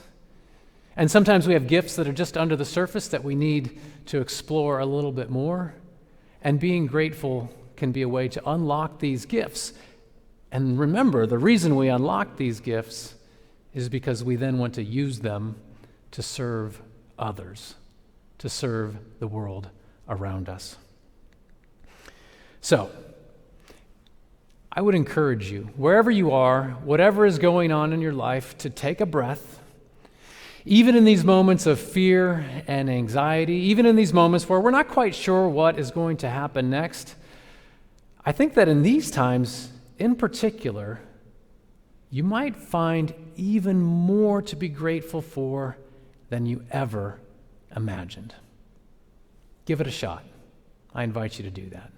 And sometimes we have gifts that are just under the surface that we need to explore a little bit more. And being grateful can be a way to unlock these gifts. And remember, the reason we unlock these gifts is because we then want to use them to serve others, to serve the world around us. So, I would encourage you, wherever you are, whatever is going on in your life, to take a breath. Even in these moments of fear and anxiety, even in these moments where we're not quite sure what is going to happen next, I think that in these times, in particular, you might find even more to be grateful for than you ever imagined. Give it a shot. I invite you to do that.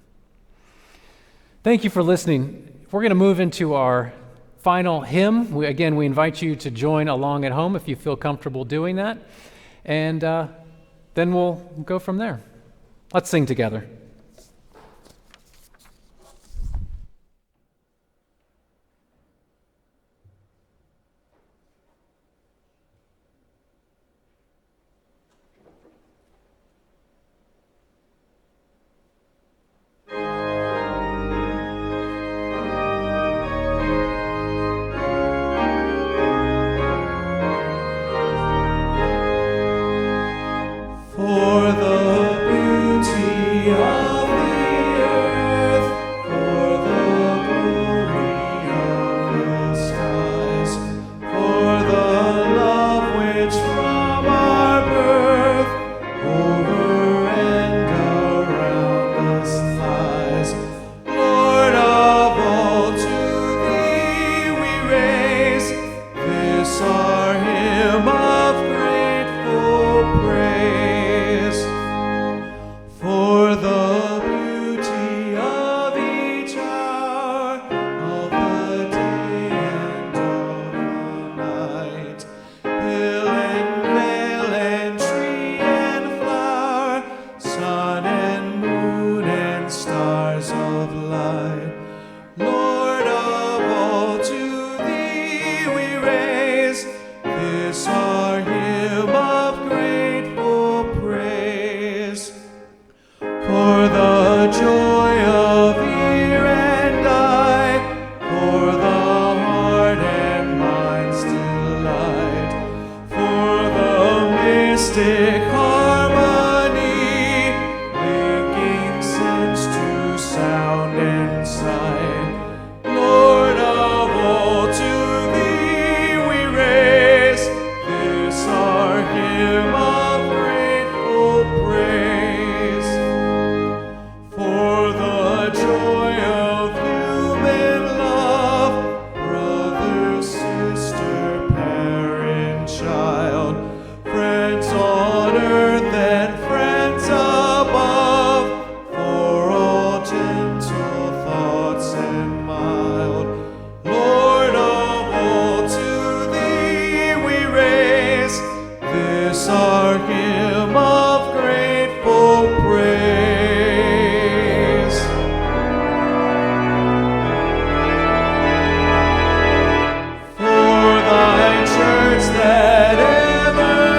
Thank you for listening. We're going to move into our final hymn. We invite you to join along at home if you feel comfortable doing that. And then we'll go from there. Let's sing together. For the beauty of the earth, for the glory of the skies, for the love which from our birth over and around us lies. Lord of all, to thee we raise this our hymn of grateful praise. For the beauty of each hour of the day and of the night, hill and vale and tree and flower, sun and moon and stars of light. Lord of all, to thee we raise this our hymn of grateful praise. For the joy of ear and eye, for the heart and mind's delight, for the mystic harmony, linking sense to sound and sight. Lord of all, to thee we raise this our hymn of grateful praise. For the joy of human love, brother, sister, parent, child, friends on earth and friends above, for all gentle thoughts and mild. Lord of all, to thee we raise this our hymn of grateful praise. For thy church that evermore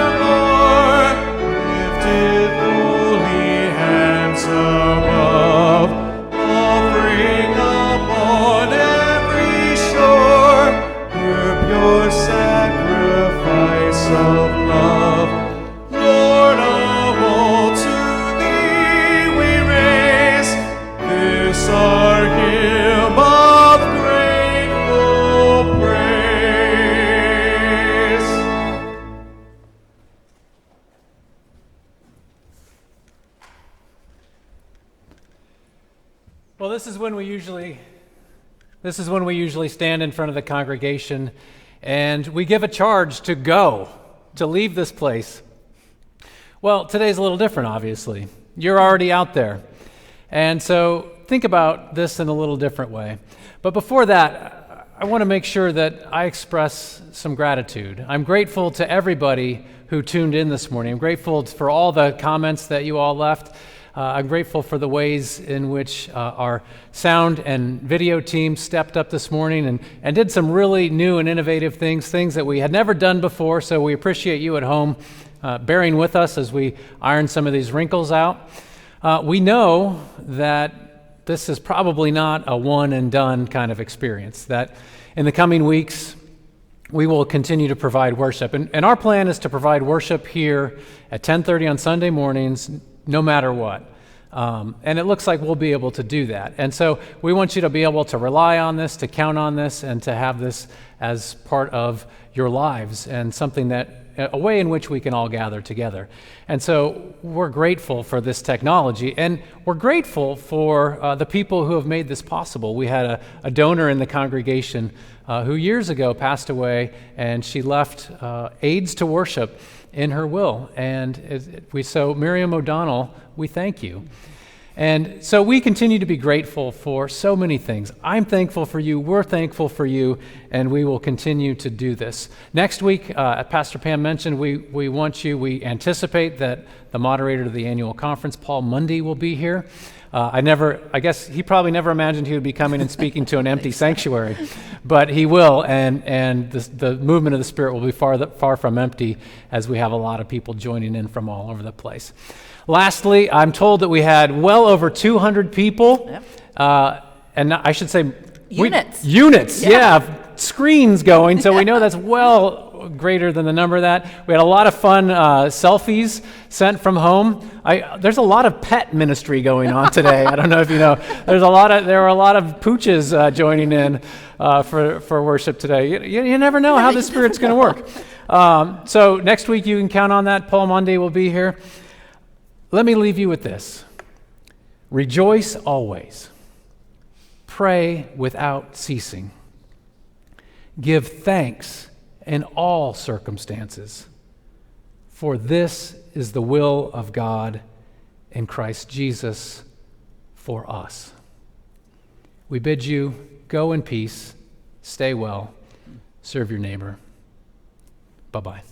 lifted holy hands above, offering upon every shore her pure sacrifice of love. Lord of all, to thee we raise this our hymn of grateful praise. Well, this is when we usually stand in front of the congregation and we give a charge to go, to leave this place. Well, today's a little different, obviously. You're already out there. And so think about this in a little different way. But before that, I want to make sure that I express some gratitude. I'm grateful to everybody who tuned in this morning. I'm grateful for all the comments that you all left. I'm grateful for the ways in which our sound and video team stepped up this morning and did some really new and innovative things that we had never done before. So we appreciate you at home bearing with us as we iron some of these wrinkles out. We know that this is probably not a one and done kind of experience, that in the coming weeks, we will continue to provide worship. And our plan is to provide worship here at 10:30 on Sunday mornings, no matter what. And it looks like we'll be able to do that. And so we want you to be able to rely on this, to count on this, and to have this as part of your lives and something that, a way in which we can all gather together. And so we're grateful for this technology, and we're grateful for the people who have made this possible. We had a donor in the congregation who years ago passed away, and she left aids to worship in her will. And so Miriam O'Donnell, we thank you. And so we continue to be grateful for so many things. I'm thankful for you, we're thankful for you, and we will continue to do this. Next week, Pastor Pam mentioned, we anticipate that the moderator of the annual conference, Paul Mundy, will be here. I guess he probably never imagined he would be coming and speaking to an empty sanctuary, but he will, and the movement of the Spirit will be far from empty as we have a lot of people joining in from all over the place. Lastly, I'm told that we had well over 200 people, and I should say units, screens going, so we know that's well greater than the number of that. We had a lot of fun selfies sent from home. There's a lot of pet ministry going on today. I don't know if you know. There were a lot of pooches joining in for worship today. You never know how the Spirit's going to work. So next week you can count on that. Paul Monday will be here. Let me leave you with this. Rejoice always. Pray without ceasing. Give thanks in all circumstances, for this is the will of God in Christ Jesus for us. We bid you go in peace, stay well, serve your neighbor. Bye-bye.